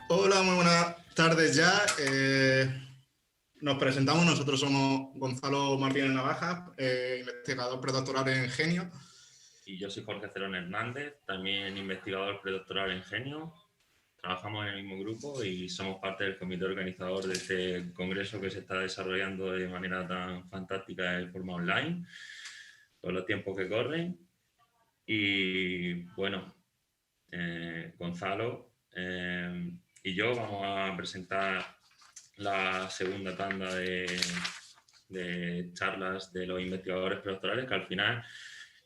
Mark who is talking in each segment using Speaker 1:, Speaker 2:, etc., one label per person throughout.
Speaker 1: Hola, muy buenas tardes ya. Nos presentamos, nosotros somos Gonzalo Martínez Navaja, investigador predoctoral en Genio.
Speaker 2: Y yo soy Jorge Cerón Hernández, también investigador predoctoral en Genio. Trabajamos en el mismo grupo y somos parte del comité organizador de este congreso que se está desarrollando de manera tan fantástica de forma online, con los tiempos que corren. Y bueno, Gonzalo y yo vamos a presentar la segunda tanda de charlas de los investigadores predoctorales, que al final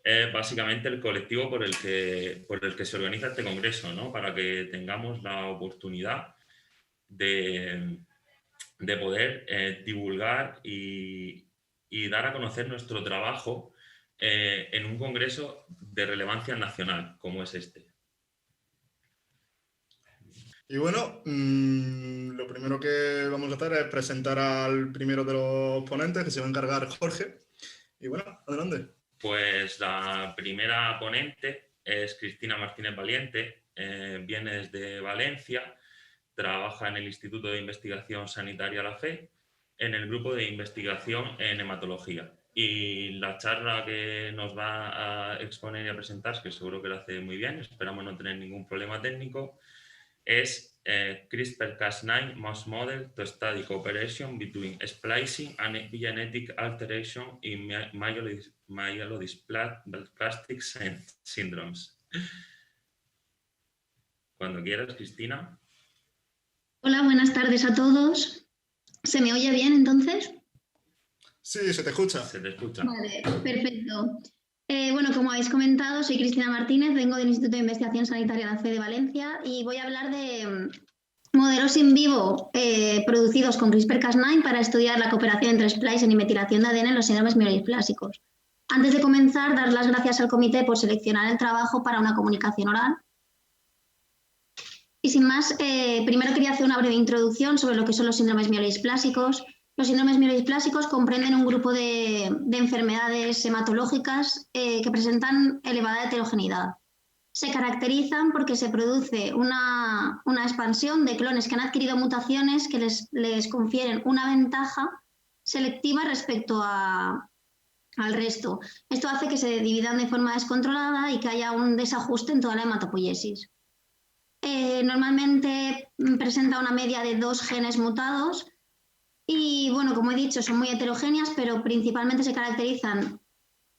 Speaker 2: es básicamente el colectivo por el que se organiza este congreso, ¿no? Para que tengamos la oportunidad de poder divulgar y dar a conocer nuestro trabajo en un congreso de relevancia nacional como es este.
Speaker 1: Y bueno, lo primero que vamos a hacer es presentar al primero de los ponentes, que se va a encargar Jorge. Y bueno, adelante.
Speaker 2: Pues la primera ponente es Cristina Martínez Valiente, viene desde Valencia, trabaja en el Instituto de Investigación Sanitaria La Fe, en el grupo de investigación en hematología. Y la charla que nos va a exponer y a presentar, que seguro que lo hace muy bien, esperamos no tener ningún problema técnico, es CRISPR-Cas9 mouse model to study cooperation between splicing and epigenetic alteration in myelodysplastic syndromes. Cuando quieras, Cristina.
Speaker 3: Hola, buenas tardes a todos. ¿Se me oye bien entonces?
Speaker 1: Sí, se te escucha.
Speaker 2: Se te escucha.
Speaker 3: Vale, perfecto. Bueno, como habéis comentado, soy Cristina Martínez, vengo del Instituto de Investigación Sanitaria La Fe de Valencia y voy a hablar de modelos in vivo producidos con CRISPR-Cas9 para estudiar la cooperación entre splicing y metilación de ADN en los síndromes mielodisplásicos. Antes de comenzar, dar las gracias al comité por seleccionar el trabajo para una comunicación oral. Y sin más, primero quería hacer una breve introducción sobre lo que son los síndromes mielodisplásicos. Los síndromes mielodisplásicos comprenden un grupo de enfermedades hematológicas que presentan elevada heterogeneidad. Se caracterizan porque se produce una expansión de clones que han adquirido mutaciones que les confieren una ventaja selectiva respecto al resto. Esto hace que se dividan de forma descontrolada y que haya un desajuste en toda la hematopoiesis. Normalmente presenta una media de 2 genes mutados y, bueno, como he dicho, son muy heterogéneas, pero principalmente se caracterizan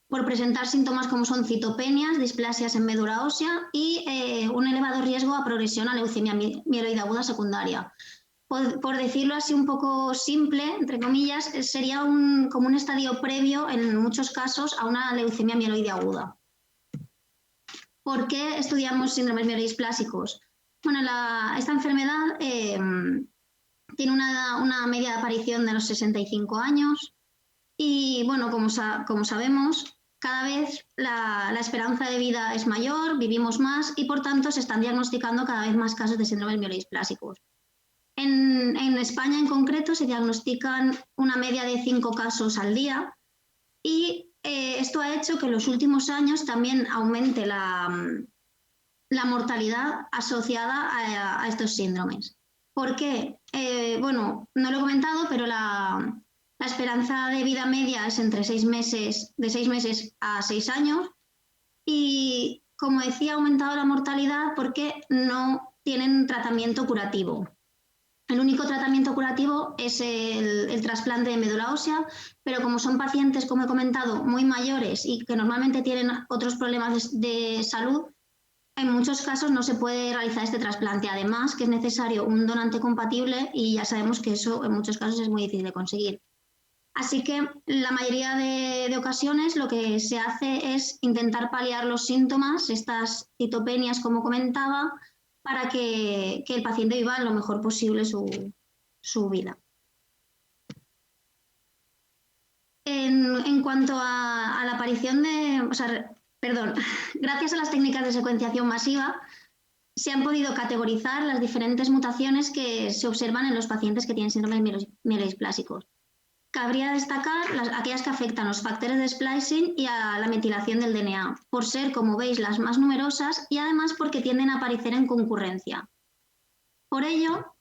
Speaker 3: por presentar síntomas como son citopenias, displasias en médula ósea y un elevado riesgo a progresión a leucemia mieloide aguda secundaria. Por decirlo así un poco simple, entre comillas, sería como un estadio previo en muchos casos a una leucemia mieloide aguda. ¿Por qué estudiamos síndromes mielodisplásicos? Bueno, esta enfermedad tiene una media de aparición de los 65 años y, bueno, como sabemos, cada vez la esperanza de vida es mayor, vivimos más y, por tanto, se están diagnosticando cada vez más casos de síndromes mielodisplásicos. En España, en concreto, se diagnostican una media de 5 casos al día y esto ha hecho que en los últimos años también aumente la mortalidad asociada a estos síndromes. ¿Por qué? Bueno, no lo he comentado, pero la esperanza de vida media es entre 6 meses, de 6 meses a 6 años y, como decía, ha aumentado la mortalidad porque no tienen tratamiento curativo. El único tratamiento curativo es el trasplante de médula ósea, pero como son pacientes, como he comentado, muy mayores y que normalmente tienen otros problemas de salud, en muchos casos no se puede realizar este trasplante. Además, que es necesario un donante compatible y ya sabemos que eso en muchos casos es muy difícil de conseguir. Así que la mayoría de ocasiones lo que se hace es intentar paliar los síntomas, estas citopenias, como comentaba, para que el paciente viva lo mejor posible su vida. En cuanto a la aparición gracias a las técnicas de secuenciación masiva, se han podido categorizar las diferentes mutaciones que se observan en los pacientes que tienen síndromes mielodisplásicos. Cabría destacar aquellas que afectan los factores de splicing y a la metilación del DNA, por ser, como veis, las más numerosas y además porque tienden a aparecer en concurrencia. Por ello,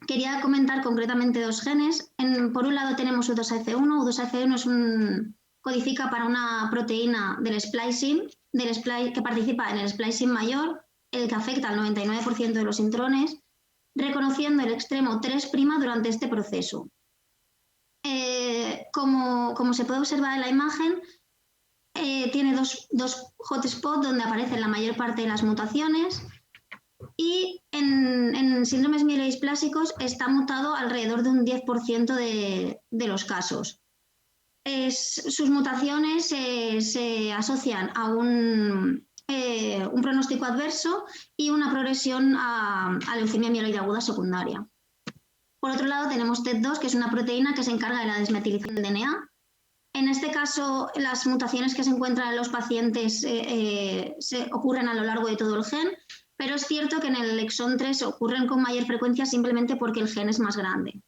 Speaker 3: quería comentar concretamente dos genes. Por un lado tenemos U2AF1. U2AF1 codifica para una proteína del splicing, que participa en el splicing mayor, el que afecta al 99% de los intrones, reconociendo el extremo 3' durante este proceso. Como se puede observar en la imagen, tiene dos hotspots donde aparecen la mayor parte de las mutaciones y en síndromes mielodisplásicos está mutado alrededor de un 10% de los casos. Sus mutaciones se asocian a un pronóstico adverso y una progresión a leucemia mieloide aguda secundaria. Por otro lado, tenemos TET2, que es una proteína que se encarga de la desmetilización del DNA. En este caso, las mutaciones que se encuentran en los pacientes ocurren a lo largo de todo el gen, pero es cierto que en el exón 3 ocurren con mayor frecuencia simplemente porque el gen es más grande.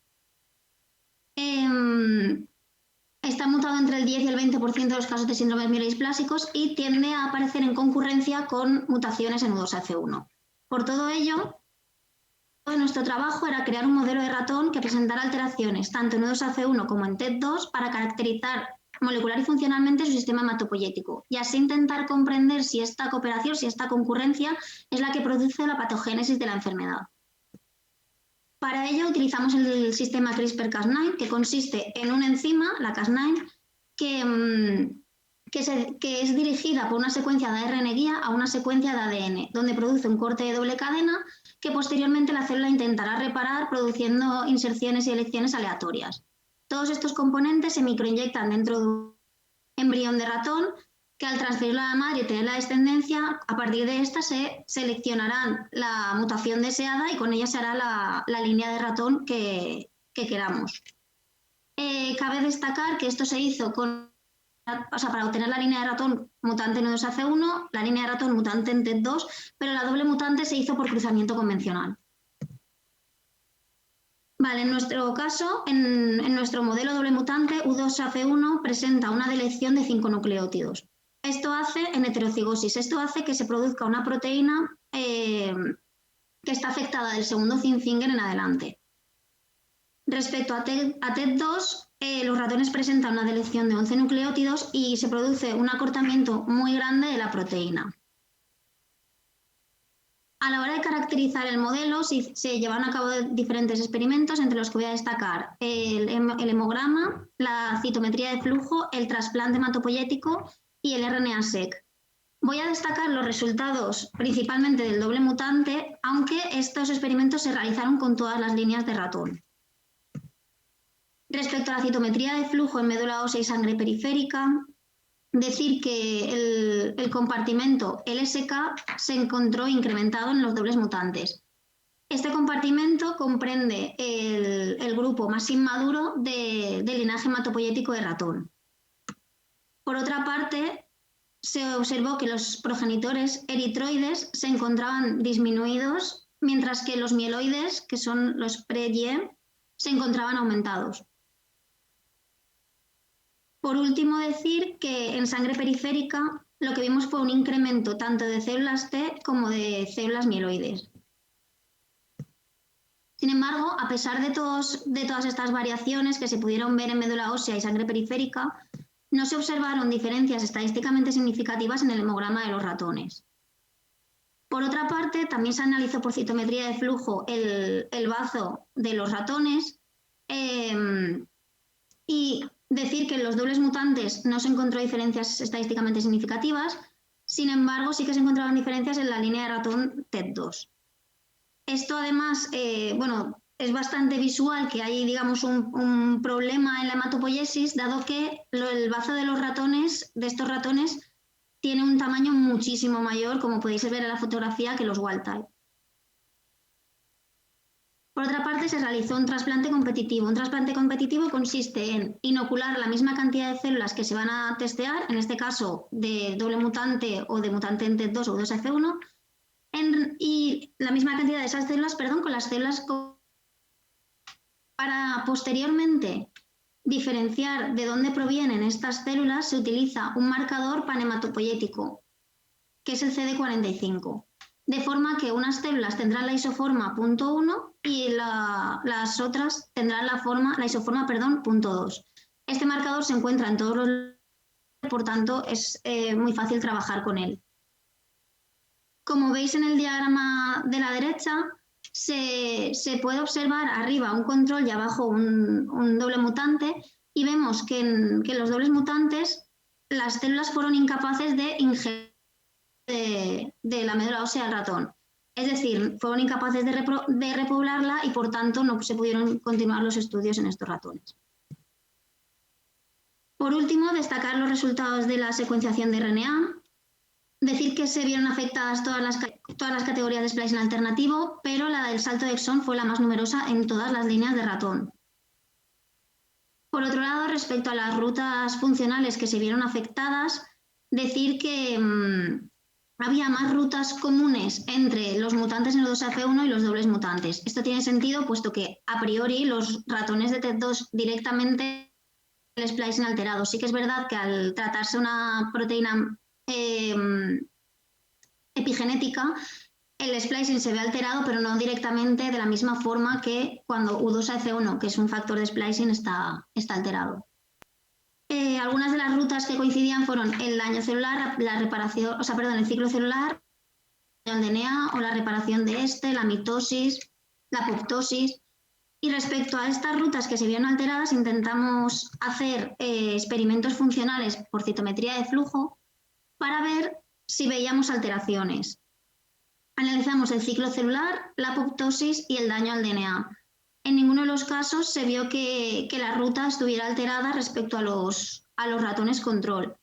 Speaker 3: Está mutado entre el 10 y el 20% de los casos de síndromes mielodisplásicos y tiende a aparecer en concurrencia con mutaciones en U2AF1. Por todo ello, nuestro trabajo era crear un modelo de ratón que presentara alteraciones tanto en U2AF1 como en TET2 para caracterizar molecular y funcionalmente su sistema hematopoyético y así intentar comprender si esta cooperación, si esta concurrencia es la que produce la patogénesis de la enfermedad. Para ello utilizamos el sistema CRISPR-Cas9, que consiste en una enzima, la Cas9, que es dirigida por una secuencia de ARN guía a una secuencia de ADN, donde produce un corte de doble cadena que posteriormente la célula intentará reparar produciendo inserciones y elecciones aleatorias. Todos estos componentes se microinyectan dentro de un embrión de ratón que al transferirlo a la madre y tener la descendencia, a partir de esta se seleccionará la mutación deseada y con ella se hará la línea de ratón que queramos. Cabe destacar que esto se hizo para obtener la línea de ratón mutante en U2AF1, la línea de ratón mutante en TET2, pero la doble mutante se hizo por cruzamiento convencional. Vale, en nuestro caso, en nuestro modelo doble mutante, U2AF1 presenta una deleción de 5 nucleótidos. Esto hace, en heterocigosis, que se produzca una proteína que está afectada del segundo zinc finger en adelante. Respecto a TET2, los ratones presentan una deleción de 11 nucleótidos y se produce un acortamiento muy grande de la proteína. A la hora de caracterizar el modelo, se llevan a cabo diferentes experimentos, entre los que voy a destacar el hemograma, la citometría de flujo, el trasplante hematopoyético y el RNA-seq. Voy a destacar los resultados principalmente del doble mutante, aunque estos experimentos se realizaron con todas las líneas de ratón. Respecto a la citometría de flujo en médula ósea y sangre periférica, decir que el compartimento LSK se encontró incrementado en los dobles mutantes. Este compartimento comprende el grupo más inmaduro del linaje hematopoyético de ratón. Por otra parte, se observó que los progenitores eritroides se encontraban disminuidos, mientras que los mieloides, que son los pre-YE, se encontraban aumentados. Por último, decir que en sangre periférica lo que vimos fue un incremento tanto de células T como de células mieloides. Sin embargo, a pesar de todas estas variaciones que se pudieron ver en médula ósea y sangre periférica, no se observaron diferencias estadísticamente significativas en el hemograma de los ratones. Por otra parte, también se analizó por citometría de flujo el bazo de los ratones y decir que en los dobles mutantes no se encontró diferencias estadísticamente significativas, sin embargo sí que se encontraban diferencias en la línea de ratón TET2. Esto además, es bastante visual que hay, digamos, un problema en la hematopoiesis, dado que el bazo de estos ratones, tiene un tamaño muchísimo mayor, como podéis ver en la fotografía, que los wild type. Por otra parte, se realizó un trasplante competitivo. Un trasplante competitivo consiste en inocular la misma cantidad de células que se van a testear, en este caso de doble mutante o de mutante en TET2 o U2AF1, y la misma cantidad de esas células, con las células para posteriormente diferenciar de dónde provienen estas células, se utiliza un marcador panhematopoyético, que es el CD45, de forma que unas células tendrán la isoforma .1 y las otras tendrán la isoforma .2. Este marcador se encuentra en todos los, por tanto es muy fácil trabajar con él. Como veis en el diagrama de la derecha, se puede observar arriba un control y abajo un doble mutante, y vemos que en los dobles mutantes las células fueron incapaces de ingerir de la médula ósea del ratón. Es decir, fueron incapaces de repoblarla y por tanto no se pudieron continuar los estudios en estos ratones. Por último, destacar los resultados de la secuenciación de RNA. Decir que se vieron afectadas todas las categorías de splicing alternativo, pero la del salto de exón fue la más numerosa en todas las líneas de ratón. Por otro lado, respecto a las rutas funcionales que se vieron afectadas, decir que había más rutas comunes entre los mutantes en U2AF1 y los dobles mutantes. Esto tiene sentido puesto que a priori los ratones de TET2 directamente el splicing alterado. Sí que es verdad que al tratarse una proteína epigenética, el splicing se ve alterado, pero no directamente de la misma forma que cuando U2AF1, que es un factor de splicing, está alterado. Algunas de las rutas que coincidían fueron el daño celular, el ciclo celular, el DNA o la reparación de la mitosis, la apoptosis. Y respecto a estas rutas que se vieron alteradas, intentamos hacer experimentos funcionales por citometría de flujo para ver si veíamos alteraciones. Analizamos el ciclo celular, la apoptosis y el daño al DNA. En ninguno de los casos se vio que la ruta estuviera alterada respecto a los ratones control.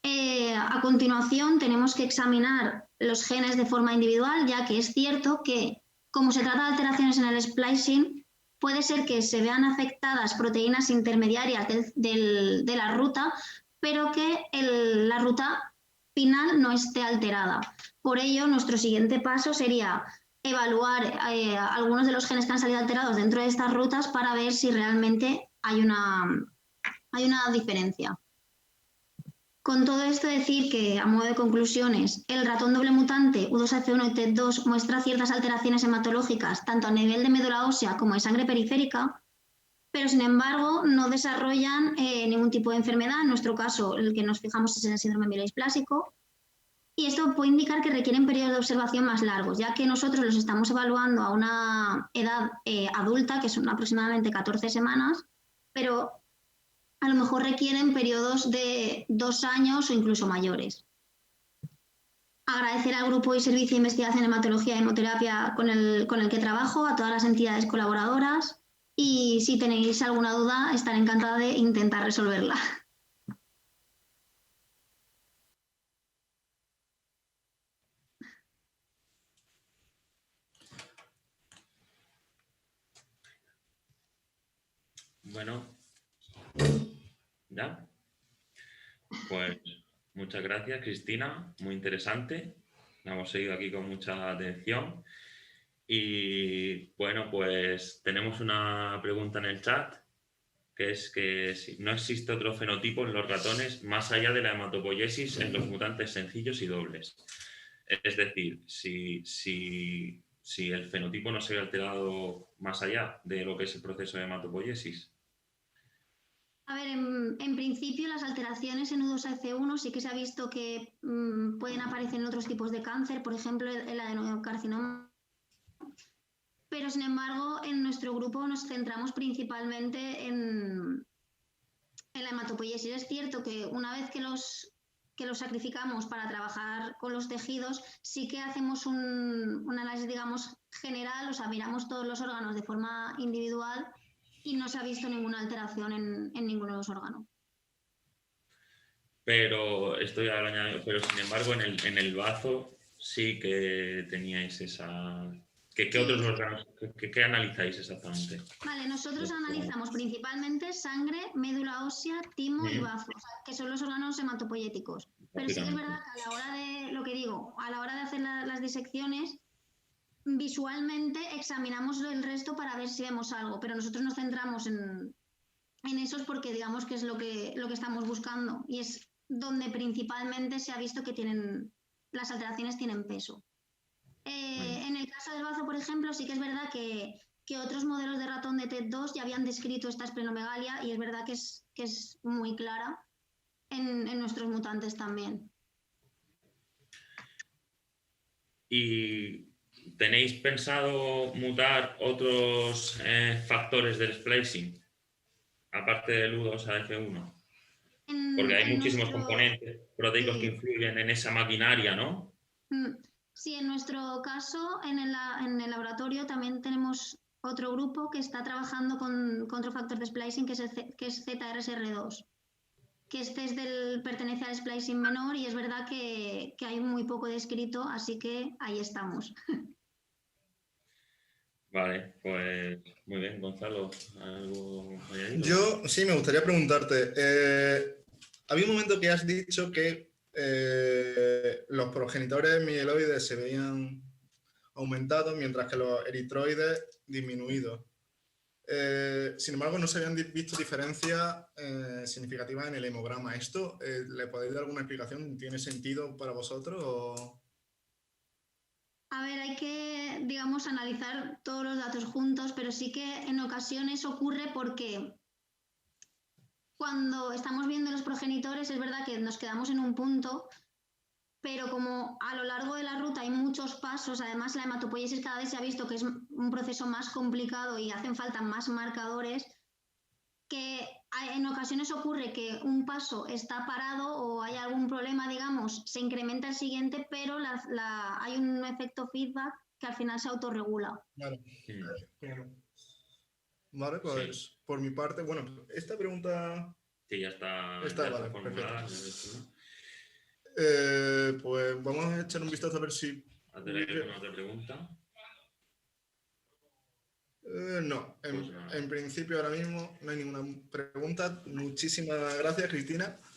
Speaker 3: A continuación tenemos que examinar los genes de forma individual, ya que es cierto que, como se trata de alteraciones en el splicing, puede ser que se vean afectadas proteínas intermediarias de la ruta, pero que la ruta final no esté alterada. Por ello, nuestro siguiente paso sería evaluar algunos de los genes que han salido alterados dentro de estas rutas para ver si realmente hay una diferencia. Con todo esto, decir que, a modo de conclusiones, el ratón doble mutante U2AF1 y TET2 muestra ciertas alteraciones hematológicas tanto a nivel de médula ósea como de sangre periférica, pero sin embargo no desarrollan ningún tipo de enfermedad. En nuestro caso, el que nos fijamos es en el síndrome mielodisplásico, y esto puede indicar que requieren periodos de observación más largos, ya que nosotros los estamos evaluando a una edad adulta, que son aproximadamente 14 semanas, pero a lo mejor requieren periodos de 2 años o incluso mayores. Agradecer al Grupo y Servicio de Investigación en Hematología y Hemoterapia con el que trabajo, a todas las entidades colaboradoras, y si tenéis alguna duda, estaré encantada de intentar resolverla.
Speaker 2: Bueno, ¿ya? Pues muchas gracias, Cristina, muy interesante. La hemos seguido aquí con mucha atención. Y bueno, pues tenemos una pregunta en el chat, que es que si no existe otro fenotipo en los ratones más allá de la hematopoiesis en los mutantes sencillos y dobles. Es decir, si el fenotipo no se ve alterado más allá de lo que es el proceso de hematopoiesis.
Speaker 3: A ver, en principio las alteraciones en U2AF1 sí que se ha visto que pueden aparecer en otros tipos de cáncer, por ejemplo el adenocarcinoma, pero sin embargo en nuestro grupo nos centramos principalmente en la hematopoiesis. Es cierto que una vez que los sacrificamos para trabajar con los tejidos, sí que hacemos un análisis, digamos, general, o sea, miramos todos los órganos de forma individual y no se ha visto ninguna alteración en ninguno de los órganos.
Speaker 2: Pero pero sin embargo en el bazo sí que teníais esa... ¿Qué otros órganos, qué analizáis exactamente?
Speaker 3: Vale, nosotros analizamos principalmente sangre, médula ósea, timo y bazo, o sea, que son los órganos hematopoyéticos. Pero sí que es verdad que a la hora de, lo que digo, a la hora de hacer las disecciones, visualmente examinamos el resto para ver si vemos algo, pero nosotros nos centramos en en esos porque digamos que es lo que estamos buscando y es donde principalmente se ha visto que las alteraciones tienen peso. En el caso del bazo, por ejemplo, sí que es verdad que otros modelos de ratón de TED2 ya habían descrito esta esplenomegalia y es verdad que es muy clara en nuestros mutantes también.
Speaker 2: ¿Y tenéis pensado mutar otros factores del splicing, aparte del U2AF1? Porque hay muchísimos componentes proteicos que influyen en esa maquinaria, ¿no?
Speaker 3: Sí, en nuestro caso, en el laboratorio también tenemos otro grupo que está trabajando con otro factor de splicing que es ZRSR2, que pertenece al splicing menor y es verdad que hay muy poco descrito, así que ahí estamos.
Speaker 2: Vale, pues muy bien, Gonzalo. ¿Algo añadido?
Speaker 1: Yo sí me gustaría preguntarte. Había un momento que has dicho que los progenitores mieloides se veían aumentados mientras que los eritroides disminuidos. Sin embargo, no se habían visto diferencias significativas en el hemograma. ¿Esto le podéis dar alguna explicación? ¿Tiene sentido para vosotros? O...
Speaker 3: A ver, hay que, digamos, analizar todos los datos juntos, pero sí que en ocasiones ocurre porque cuando estamos viendo los progenitores es verdad que nos quedamos en un punto, pero como a lo largo de la ruta hay muchos pasos, además la hematopoiesis cada vez se ha visto que es un proceso más complicado y hacen falta más marcadores, que en ocasiones ocurre que un paso está parado o hay algún problema, digamos, se incrementa el siguiente, pero hay un efecto feedback que al final se autorregula.
Speaker 1: Claro. Vale, pues sí. Por mi parte, bueno, esta pregunta...
Speaker 2: Sí, ya está
Speaker 1: vale,
Speaker 2: formulada.
Speaker 1: Pues vamos a echar un vistazo a ver si...
Speaker 2: ¿Alguna otra pregunta?
Speaker 1: No, en principio ahora mismo no hay ninguna pregunta. Muchísimas gracias, Cristina.